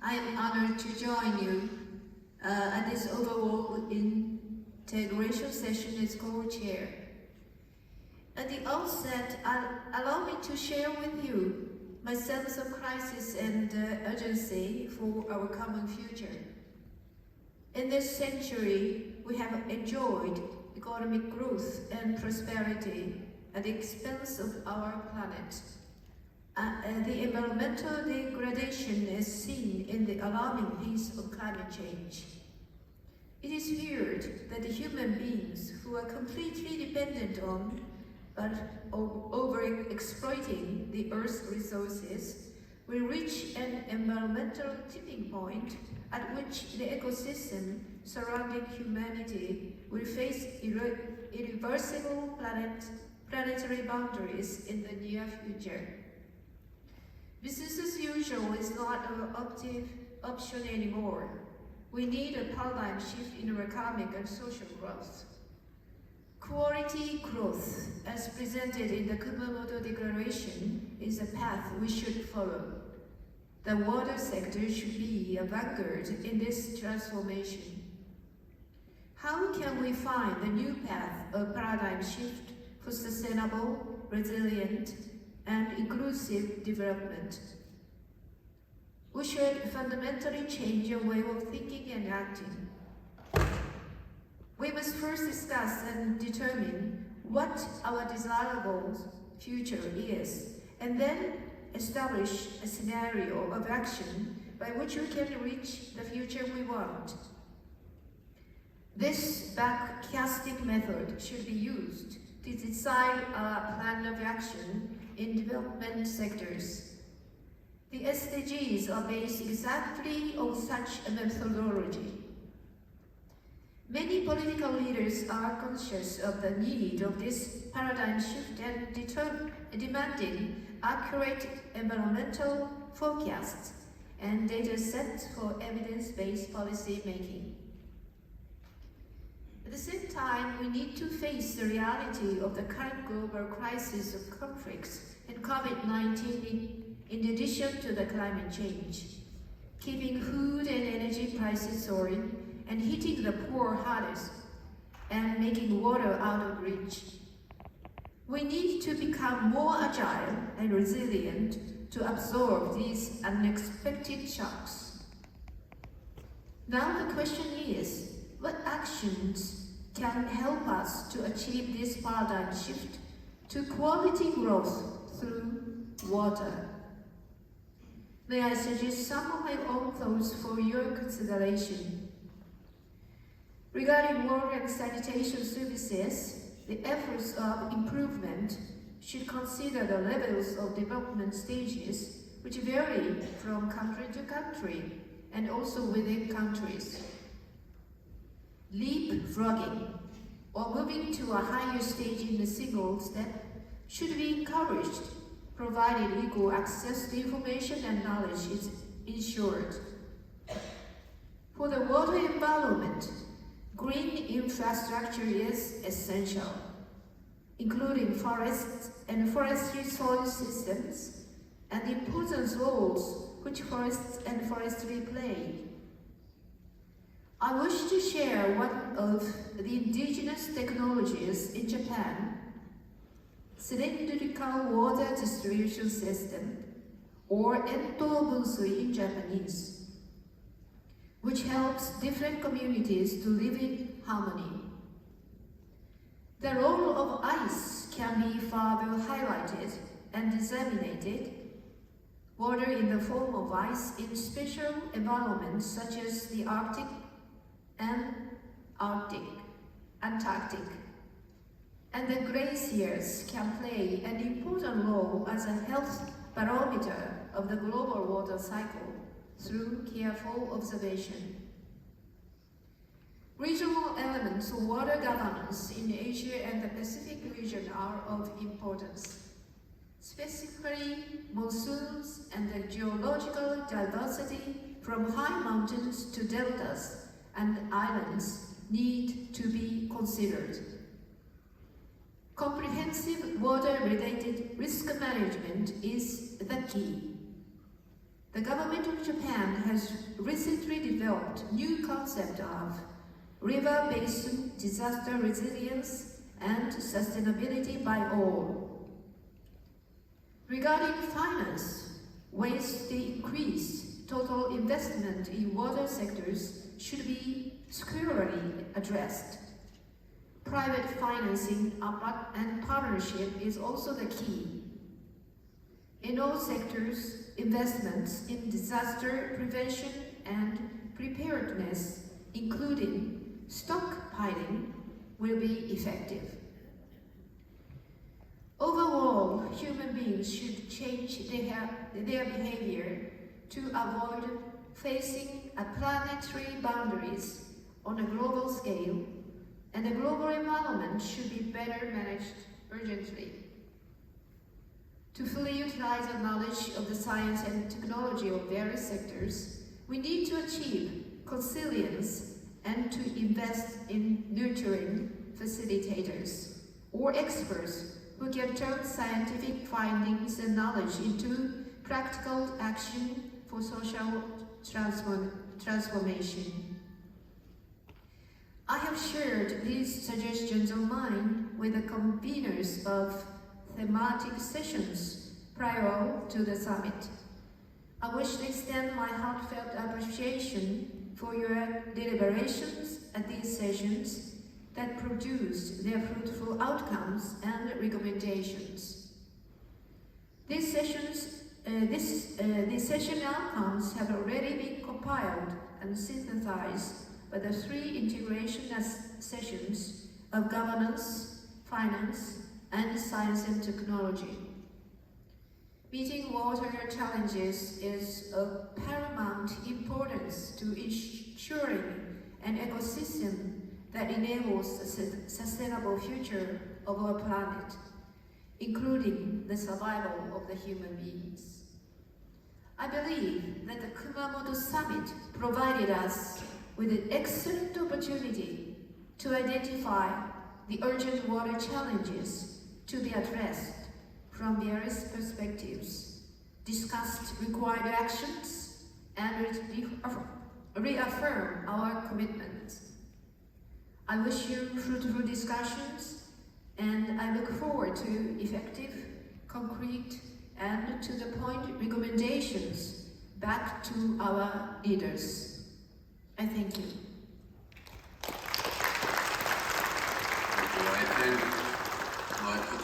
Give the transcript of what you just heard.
I am honored to join you at this overall integration session as co-chair. At the outset, allow me to share with you my sense of crisis and urgency for our common future. In this century, we have enjoyed economic growth and prosperity at the expense of our planet. The environmental degradation is seen in the alarming pace of climate change. It is feared that the human beings who are completely dependent on but over-exploiting the Earth's resources will reach an environmental tipping point at which the ecosystem surrounding humanity will face irreversible planetary boundaries in the near future. Business as usual is not an option anymore. We need a paradigm shift in economic and social growth. Quality growth, as presented in the Kumamoto Declaration, is a path we should follow. The water sector should be a vanguard in this transformation. How can we find the new path of paradigm shift for sustainable, resilient, and inclusive development? We should fundamentally change our way of thinking and acting. We must first discuss and determine what our desirable future is, and then establish a scenario of action by which we can reach the future we want. This backcasting method should be used to decide our plan of action in development sectors. The SDGs are based exactly on such a methodology. Many political leaders are conscious of the need of this paradigm shift and demanding accurate environmental forecasts and data sets for evidence-based policy making. At the same time, we need to face the reality of the current global crisis of conflicts and COVID-19 in addition to the climate change, keeping food and energy prices soaring and hitting the poor hardest and making water out of reach. We need to become more agile and resilient to absorb these unexpected shocks. Now the question is, what actions can help us to achieve this paradigm shift to quality growth through water? May I suggest some of my own thoughts for your consideration? Regarding water and sanitation services, the efforts of improvement should consider the levels of development stages which vary from country to country and also within countries. Leapfrogging, or moving to a higher stage in a single step, should be encouraged, provided equal access to information and knowledge is ensured. For the water environment, green infrastructure is essential, including forests and forestry soil systems, and the important roles which forests and forestry play. I wish to share one of the indigenous technologies in Japan, cylindrical water distribution system, or entobusui in Japanese, which helps different communities to live in harmony. The role of ice can be further highlighted and disseminated. Water in the form of ice in special environments such as the Arctic and Antarctic, and the glaciers can play an important role as a health barometer of the global water cycle through careful observation. Regional elements of water governance in Asia and the Pacific region are of importance. Specifically, monsoons and the geological diversity from high mountains to deltas and islands need to be considered. Comprehensive water-related risk management is the key. The government of Japan has recently developed a new concept of river basin disaster resilience and sustainability by all. Regarding finance, ways to increase total investment in water sectors should be squarely addressed. Private financing and partnership is also the key. In all sectors, investments in disaster prevention and preparedness, including stockpiling, will be effective. Overall, human beings should change their behavior to avoid facing planetary boundaries on a global scale, and the global environment should be better managed urgently. To fully utilize the knowledge of the science and technology of various sectors, we need to achieve consilience and to invest in nurturing facilitators or experts who can turn scientific findings and knowledge into practical action for social transformation. I have shared these suggestions of mine with the conveners of thematic sessions prior to the summit. I wish to extend my heartfelt appreciation for your deliberations at these sessions that produced their fruitful outcomes and recommendations. These session outcomes have already been compiled and synthesized by the 3 integration sessions of governance, finance, and science and technology. Meeting water challenges is of paramount importance to ensuring an ecosystem that enables a sustainable future of our planet, including the survival of the human beings. I believe that the Kumamoto Summit provided us with an excellent opportunity to identify the urgent water challenges to be addressed from various perspectives, discussed required actions, and reaffirm our commitment. I wish you fruitful discussions, and I look forward to effective, concrete, and to the point recommendations back to our leaders. I thank you.